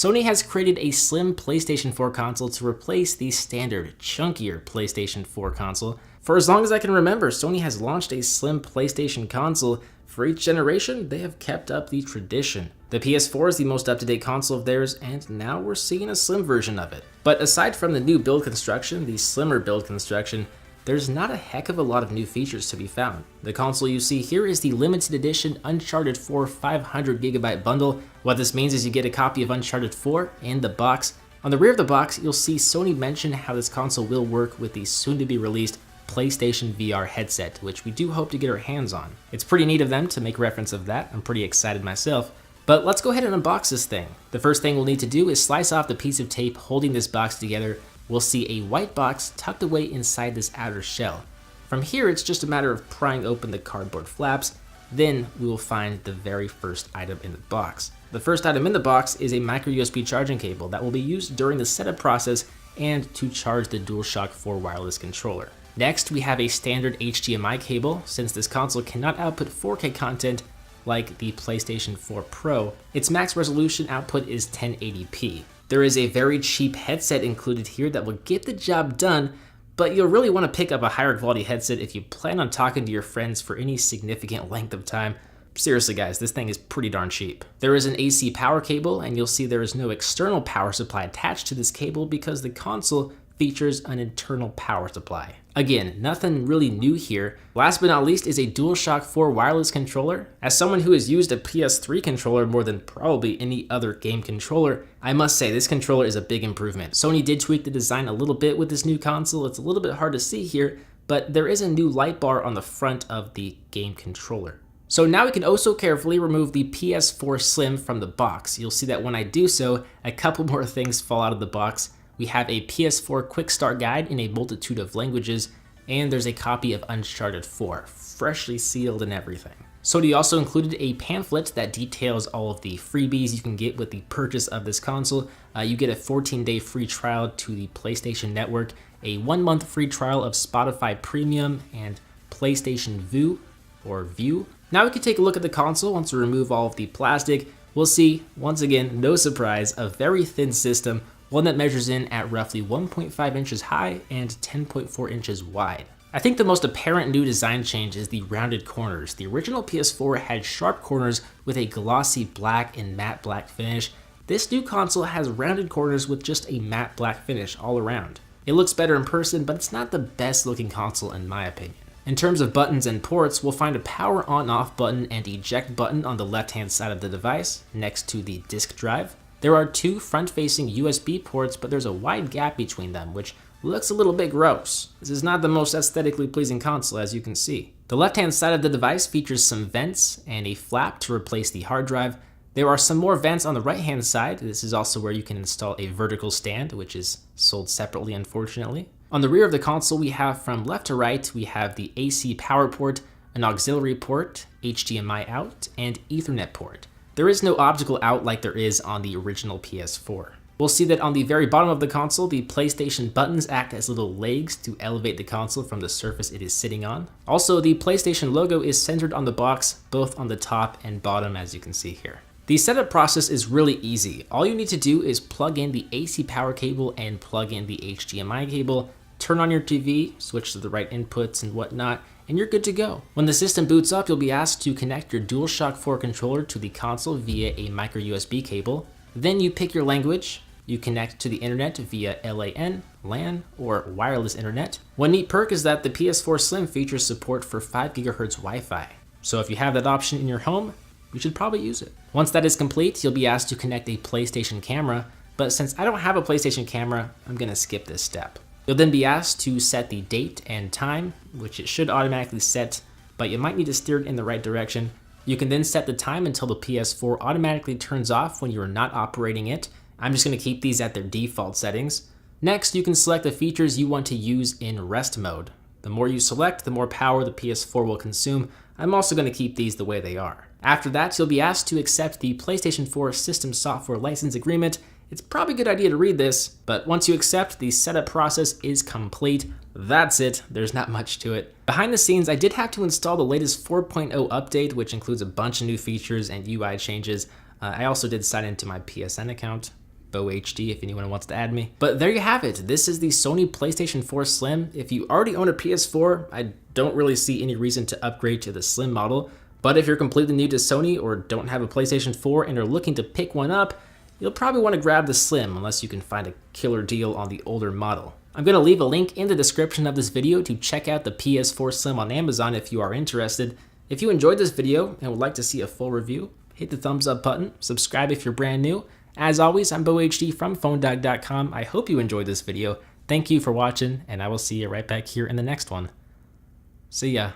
Sony has created a slim PlayStation 4 console to replace the standard, chunkier PlayStation 4 console. For as long as I can remember, Sony has launched a slim PlayStation console. For each generation, they have kept up the tradition. The PS4 is the most up-to-date console of theirs, and now we're seeing a slim version of it. But aside from the new build construction, the slimmer build construction, there's not a heck of a lot of new features to be found. The console you see here is the limited edition Uncharted 4 500GB bundle. What this means is you get a copy of Uncharted 4 in the box. On the rear of the box, you'll see Sony mention how this console will work with the soon-to-be-released PlayStation VR headset, which we do hope to get our hands on. It's pretty neat of them to make reference of that. I'm pretty excited myself. But let's go ahead and unbox this thing. The first thing we'll need to do is slice off the piece of tape holding this box together. We'll see a white box tucked away inside this outer shell. From here, it's just a matter of prying open the cardboard flaps. Then we will find the very first item in the box. The first item in the box is a micro USB charging cable that will be used during the setup process and to charge the DualShock 4 wireless controller. Next, we have a standard HDMI cable. Since this console cannot output 4K content like the PlayStation 4 Pro, its max resolution output is 1080p. There is a very cheap headset included here that will get the job done, but you'll really want to pick up a higher quality headset if you plan on talking to your friends for any significant length of time. Seriously guys, this thing is pretty darn cheap. There is an AC power cable, and you'll see there is no external power supply attached to this cable because the console features an internal power supply. Again, nothing really new here. Last but not least is a DualShock 4 wireless controller. As someone who has used a PS3 controller more than probably any other game controller, I must say this controller is a big improvement. Sony did tweak the design a little bit with this new console. It's a little bit hard to see here, but there is a new light bar on the front of the game controller. So now we can also carefully remove the PS4 Slim from the box. You'll see that when I do so, a couple more things fall out of the box. We have a PS4 quick start guide in a multitude of languages, and there's a copy of Uncharted 4, freshly sealed and everything. Sony also included a pamphlet that details all of the freebies you can get with the purchase of this console. You get a 14-day free trial to the PlayStation Network, a 1-month free trial of Spotify Premium and PlayStation Vue, or View. Now we can take a look at the console. Once we remove all of the plastic, we'll see, once again, no surprise, a very thin system, one that measures in at roughly 1.5 inches high and 10.4 inches wide. I think the most apparent new design change is the rounded corners. The original PS4 had sharp corners with a glossy black and matte black finish. This new console has rounded corners with just a matte black finish all around. It looks better in person, but it's not the best looking console in my opinion. In terms of buttons and ports, we'll find a power on-off button and eject button on the left-hand side of the device next to the disk drive. There are two front-facing USB ports, but there's a wide gap between them, which looks a little bit gross. This is not the most aesthetically pleasing console, as you can see. The left-hand side of the device features some vents and a flap to replace the hard drive. There are some more vents on the right-hand side. This is also where you can install a vertical stand, which is sold separately, unfortunately. On the rear of the console, we have from left to right, we have the AC power port, an auxiliary port, HDMI out, and Ethernet port. There is no optical out like there is on the original PS4. We'll see that on the very bottom of the console, the PlayStation buttons act as little legs to elevate the console from the surface it is sitting on. Also, the PlayStation logo is centered on the box, both on the top and bottom, as you can see here. The setup process is really easy. All you need to do is plug in the AC power cable and plug in the HDMI cable, turn on your TV, switch to the right inputs and whatnot, and you're good to go. When the system boots up, you'll be asked to connect your DualShock 4 controller to the console via a micro USB cable. Then you pick your language. You connect to the internet via LAN, or wireless internet. One neat perk is that the PS4 Slim features support for 5 GHz Wi-Fi. So if you have that option in your home, you should probably use it. Once that is complete, you'll be asked to connect a PlayStation camera, but since I don't have a PlayStation camera, I'm gonna skip this step. You'll then be asked to set the date and time, which it should automatically set, but you might need to steer it in the right direction. You can then set the time until the PS4 automatically turns off when you are not operating it. I'm just going to keep these at their default settings. Next, you can select the features you want to use in rest mode. The more you select, the more power the PS4 will consume. I'm also going to keep these the way they are. After that, you'll be asked to accept the PlayStation 4 System Software License Agreement. It's probably a good idea to read this, but once you accept, the setup process is complete. That's it, there's not much to it. Behind the scenes, I did have to install the latest 4.0 update, which includes a bunch of new features and UI changes. I also did sign into my PSN account. BoHD if anyone wants to add me. But there you have it. This is the Sony PlayStation 4 Slim. If you already own a PS4, I don't really see any reason to upgrade to the Slim model. But if you're completely new to Sony or don't have a PlayStation 4 and are looking to pick one up, you'll probably want to grab the Slim unless you can find a killer deal on the older model. I'm going to leave a link in the description of this video to check out the PS4 Slim on Amazon if you are interested. If you enjoyed this video and would like to see a full review, hit the thumbs up button, subscribe if you're brand new. As always, I'm BoHD from PhoneDog.com. I hope you enjoyed this video. Thank you for watching, and I will see you right back here in the next one. See ya.